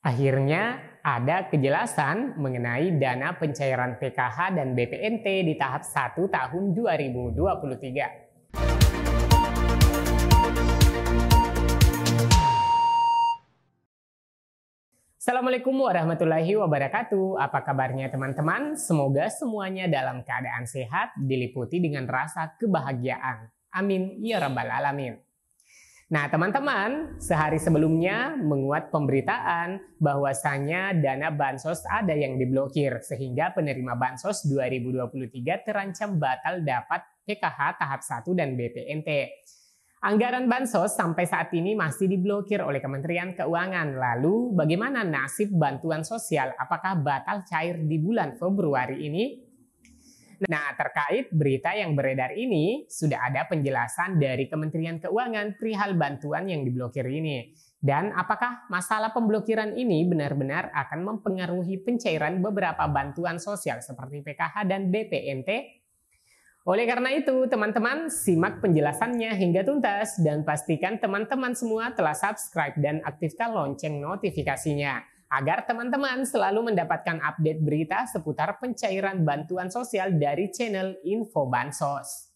Akhirnya ada kejelasan mengenai dana pencairan PKH dan BPNT di tahap 1 tahun 2023. Assalamualaikum warahmatullahi wabarakatuh. Apa kabarnya teman-teman? Semoga semuanya dalam keadaan sehat, diliputi dengan rasa kebahagiaan. Amin ya rabbal alamin. Nah teman-teman, sehari sebelumnya menguat pemberitaan bahwasanya dana bansos ada yang diblokir sehingga penerima bansos 2023 terancam batal dapat PKH tahap 1 dan BPNT. Anggaran bansos sampai saat ini masih diblokir oleh Kementerian Keuangan. Lalu bagaimana nasib bantuan sosial? Apakah batal cair di bulan Februari ini? Nah, terkait berita yang beredar ini, sudah ada penjelasan dari Kementerian Keuangan perihal bantuan yang diblokir ini. Dan apakah masalah pemblokiran ini benar-benar akan mempengaruhi pencairan beberapa bantuan sosial seperti PKH dan BPNT? Oleh karena itu, teman-teman simak penjelasannya hingga tuntas dan pastikan teman-teman semua telah subscribe dan aktifkan lonceng notifikasinya agar teman-teman selalu mendapatkan update berita seputar pencairan bantuan sosial dari channel Info Bansos.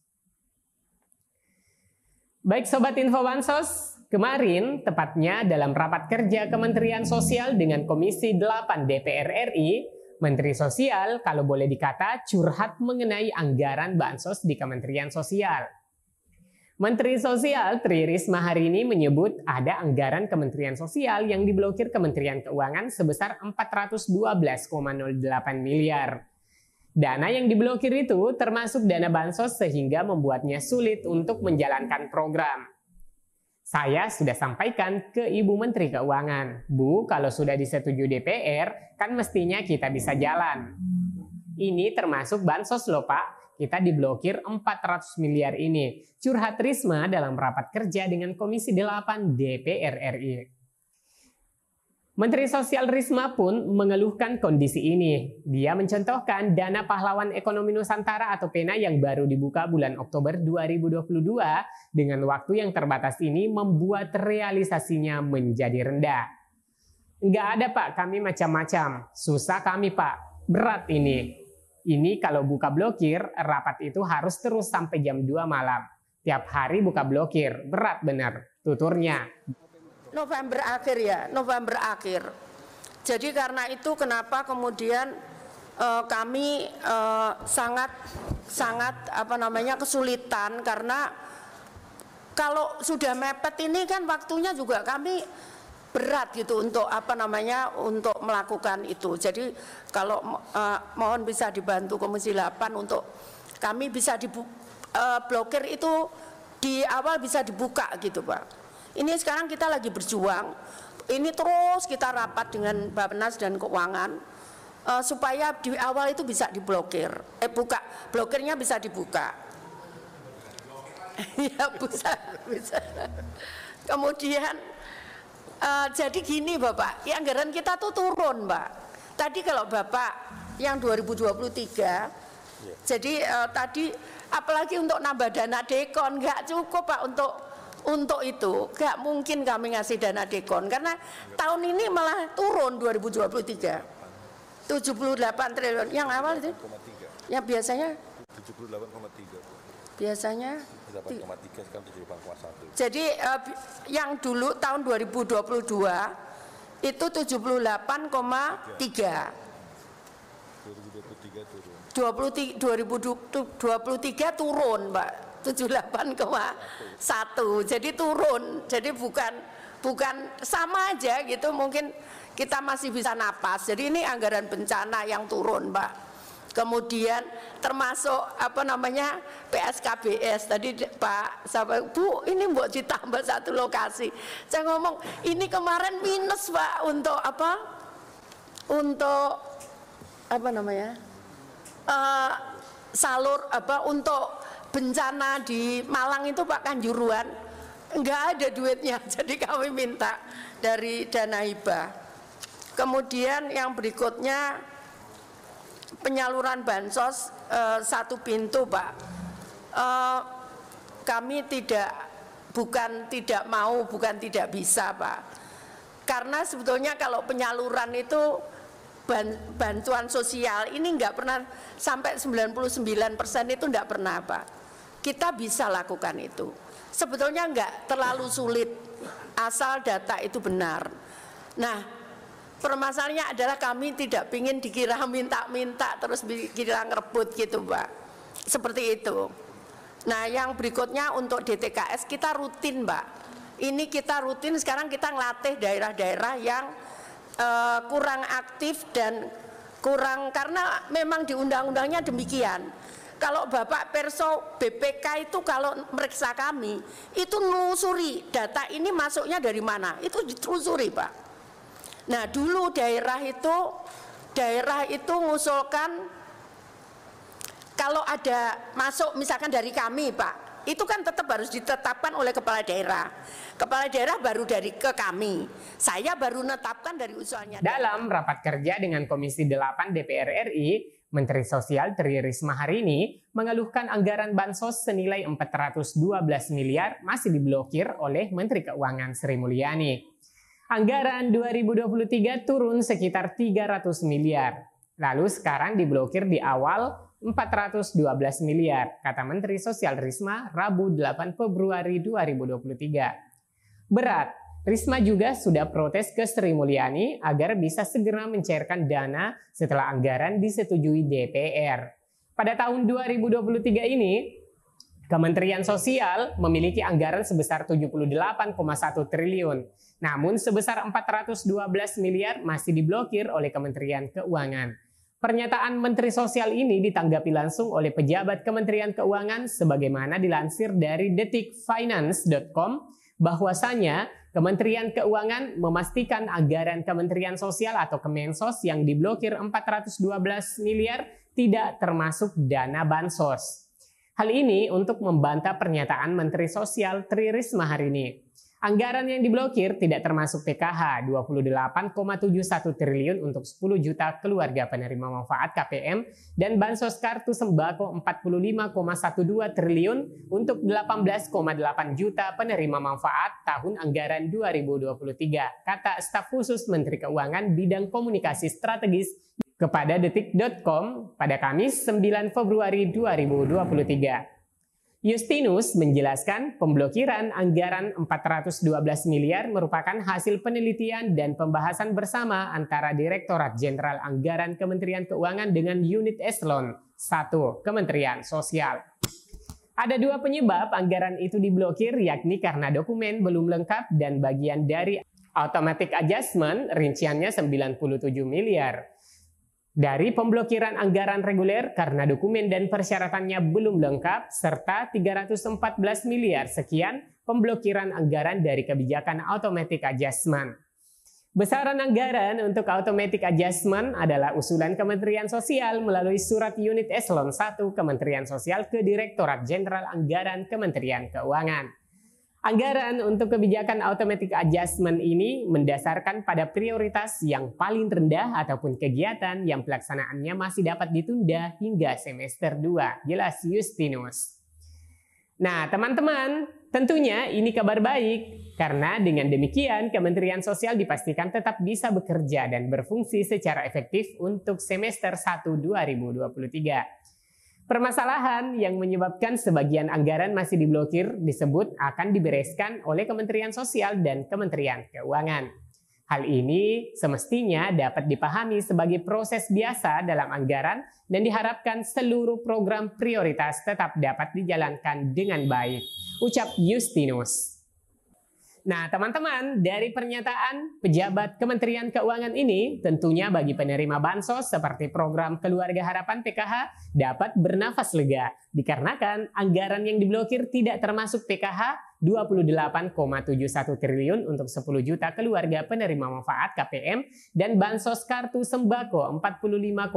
Baik Sobat Info Bansos, kemarin tepatnya dalam rapat kerja Kementerian Sosial dengan Komisi 8 DPR RI, Menteri Sosial kalau boleh dikata curhat mengenai anggaran bansos di Kementerian Sosial. Menteri Sosial Tri Risma hari ini menyebut ada anggaran Kementerian Sosial yang diblokir Kementerian Keuangan sebesar 412,08 miliar. Dana yang diblokir itu termasuk dana bansos sehingga membuatnya sulit untuk menjalankan program. Saya sudah sampaikan ke Ibu Menteri Keuangan, Bu, kalau sudah disetujui DPR, kan mestinya kita bisa jalan. Ini termasuk bansos loh Pak, kita diblokir 400 miliar ini. Curhat Risma dalam rapat kerja dengan Komisi 8 DPR RI. Menteri Sosial Risma pun mengeluhkan kondisi ini. Dia mencontohkan dana pahlawan ekonomi Nusantara atau PENA yang baru dibuka bulan Oktober 2022 dengan waktu yang terbatas ini membuat realisasinya menjadi rendah. Nggak ada Pak, kami macam-macam. Susah kami Pak, berat ini. Ini kalau buka blokir, rapat itu harus terus sampai jam 2 malam. Tiap hari buka blokir, berat benar, tuturnya. November akhir ya, November akhir. Jadi karena itu kenapa kemudian kami sangat kesulitan karena kalau sudah mepet ini kan waktunya juga kami berat gitu untuk untuk melakukan itu. Jadi kalau mohon bisa dibantu Komisi 8 untuk kami bisa blokir itu di awal bisa dibuka gitu Pak. Ini sekarang kita lagi berjuang, ini terus kita rapat dengan Bappenas dan Keuangan supaya di awal itu bisa diblokir, blokirnya bisa dibuka. Ya bisa. Kemudian jadi gini Bapak, ya anggaran kita tuh turun Mbak. Tadi kalau Bapak yang 2023, jadi tadi apalagi untuk nambah dana dekon nggak cukup Pak untuk itu, gak mungkin kami ngasih dana dekon karena tahun ini malah turun 2023 78 triliun yang awal itu yang biasanya 78,3 biasanya 8,3 sekarang 78,1. Jadi yang dulu tahun 2022 itu 78,3 2023 turun Pak 78,1, jadi turun, jadi bukan sama aja gitu, mungkin kita masih bisa napas. Jadi ini anggaran bencana yang turun Pak. Kemudian termasuk PSKBS tadi Pak Bu, ini buat ditambah satu lokasi. Saya ngomong ini kemarin minus Pak untuk untuk bencana di Malang itu Pak Kanjuruhan nggak ada duitnya, jadi kami minta dari dana hibah. Kemudian yang berikutnya penyaluran bansos satu pintu Pak. Kami bukan tidak mau, bukan tidak bisa Pak. Karena sebetulnya kalau penyaluran itu bantuan sosial ini nggak pernah sampai 99% itu nggak pernah, Pak. Kita bisa lakukan itu. Sebetulnya nggak terlalu sulit asal data itu benar. Nah, permasalahannya adalah kami tidak ingin dikira minta-minta terus dikira ngerebut gitu, Pak. Seperti itu. Nah, yang berikutnya untuk DTKS kita rutin, Pak. Ini kita rutin, sekarang kita ngelatih daerah-daerah yang kurang aktif dan kurang, karena memang di undang-undangnya demikian. Kalau Bapak Perso BPK itu kalau meriksa kami, itu nelusuri data ini masuknya dari mana, itu ditelusuri, Pak. Nah, dulu daerah itu ngusulkan kalau ada masuk misalkan dari kami, Pak, itu kan tetap harus ditetapkan oleh kepala daerah. Kepala daerah baru dari ke kami. Saya baru menetapkan dari usulannya. Dalam rapat kerja dengan Komisi 8 DPR RI, Menteri Sosial Tri Risma hari ini mengeluhkan anggaran bansos senilai 412 miliar masih diblokir oleh Menteri Keuangan Sri Mulyani. Anggaran 2023 turun sekitar 300 miliar. Lalu sekarang diblokir di awal 412 miliar, kata Menteri Sosial Risma Rabu 8 Februari 2023. Berat, Risma juga sudah protes ke Sri Mulyani agar bisa segera mencairkan dana setelah anggaran disetujui DPR. Pada tahun 2023 ini, Kementerian Sosial memiliki anggaran sebesar 78,1 triliun. Namun sebesar 412 miliar masih diblokir oleh Kementerian Keuangan. Pernyataan Menteri Sosial ini ditanggapi langsung oleh pejabat Kementerian Keuangan sebagaimana dilansir dari detikfinance.com bahwasanya Kementerian Keuangan memastikan anggaran Kementerian Sosial atau Kemensos yang diblokir 412 miliar tidak termasuk dana bansos. Hal ini untuk membantah pernyataan Menteri Sosial Tri Risma hari ini. Anggaran yang diblokir tidak termasuk PKH 28,71 triliun untuk 10 juta keluarga penerima manfaat KPM dan bansos kartu sembako 45,12 triliun untuk 18,8 juta penerima manfaat tahun anggaran 2023, kata staf khusus Menteri Keuangan bidang komunikasi strategis kepada detik.com pada Kamis 9 Februari 2023. Justinus menjelaskan pemblokiran anggaran 412 miliar merupakan hasil penelitian dan pembahasan bersama antara Direktorat Jenderal Anggaran Kementerian Keuangan dengan unit eselon 1 Kementerian Sosial. Ada dua penyebab anggaran itu diblokir, yakni karena dokumen belum lengkap dan bagian dari automatic adjustment rinciannya 97 miliar. Dari pemblokiran anggaran reguler karena dokumen dan persyaratannya belum lengkap, serta 314 miliar sekian pemblokiran anggaran dari kebijakan automatic adjustment. Besaran anggaran untuk automatic adjustment adalah usulan Kementerian Sosial melalui surat unit eselon 1 Kementerian Sosial ke Direktorat Jenderal Anggaran Kementerian Keuangan. Anggaran untuk kebijakan automatic adjustment ini mendasarkan pada prioritas yang paling rendah ataupun kegiatan yang pelaksanaannya masih dapat ditunda hingga semester 2, jelas Justinus. Nah, teman-teman, tentunya ini kabar baik karena dengan demikian Kementerian Sosial dipastikan tetap bisa bekerja dan berfungsi secara efektif untuk semester 1 2023. Permasalahan yang menyebabkan sebagian anggaran masih diblokir disebut akan dibereskan oleh Kementerian Sosial dan Kementerian Keuangan. Hal ini semestinya dapat dipahami sebagai proses biasa dalam anggaran dan diharapkan seluruh program prioritas tetap dapat dijalankan dengan baik, ucap Justinus. Nah, teman-teman, dari pernyataan pejabat Kementerian Keuangan ini, tentunya bagi penerima bansos seperti program Keluarga Harapan PKH dapat bernafas lega, dikarenakan anggaran yang diblokir tidak termasuk PKH 28,71 triliun untuk 10 juta keluarga penerima manfaat KPM dan bansos kartu sembako 45,12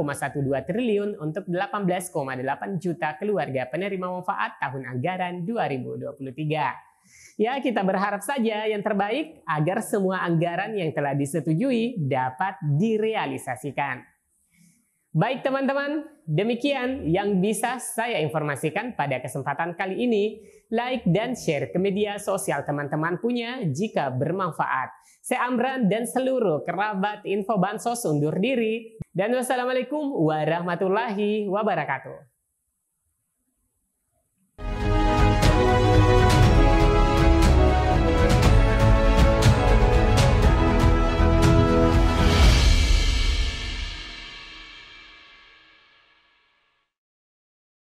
triliun untuk 18,8 juta keluarga penerima manfaat tahun anggaran 2023. Ya, kita berharap saja yang terbaik agar semua anggaran yang telah disetujui dapat direalisasikan. Baik teman-teman, demikian yang bisa saya informasikan pada kesempatan kali ini. Like dan share ke media sosial teman-teman punya jika bermanfaat. Saya Amran dan seluruh kerabat Info Bansos undur diri. Dan wassalamualaikum warahmatullahi wabarakatuh.